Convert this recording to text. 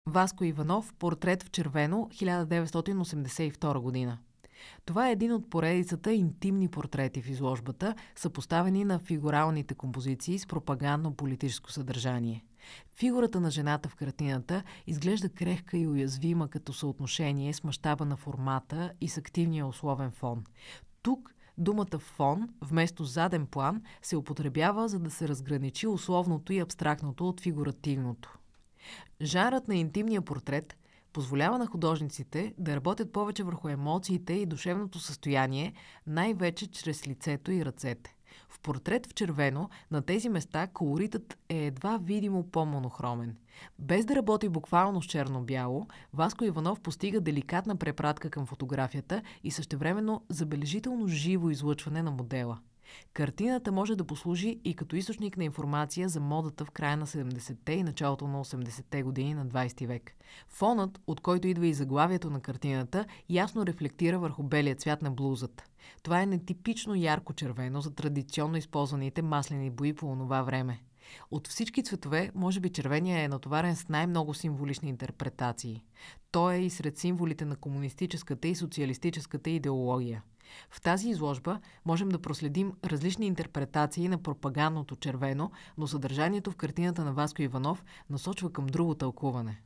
Васко Иванов, портрет в червено, 1982 година. Това е един от поредицата интимни портрети в изложбата, съпоставени на фигуралните композиции с пропагандно-политическо съдържание. Фигурата на жената в картината изглежда крехка и уязвима като съотношение с мащаба на формата и с активния условен фон. Тук думата фон вместо заден план се употребява, за да се разграничи условното и абстрактното от фигуративното. Жанрът на интимния портрет позволява на художниците да работят повече върху емоциите и душевното състояние, най-вече чрез лицето и ръцете. В портрет в червено на тези места колоритът е едва видимо по-монохромен. Без да работи буквално с черно-бяло, Васко Иванов постига деликатна препратка към фотографията и същевременно забележително живо излъчване на модела. Картината може да послужи и като източник на информация за модата в края на 70-те и началото на 80-те години на 20 век. Фонът, от който идва и заглавието на картината, ясно рефлектира върху белия цвят на блузата. Това е нетипично ярко червено за традиционно използваните маслени бои по онова време. От всички цветове, може би червения е натоварен с най-много символични интерпретации. Той е и сред символите на комунистическата и социалистическата идеология. В тази изложба можем да проследим различни интерпретации на пропагандното червено, но съдържанието в картината на Васко Иванов насочва към друго тълкуване.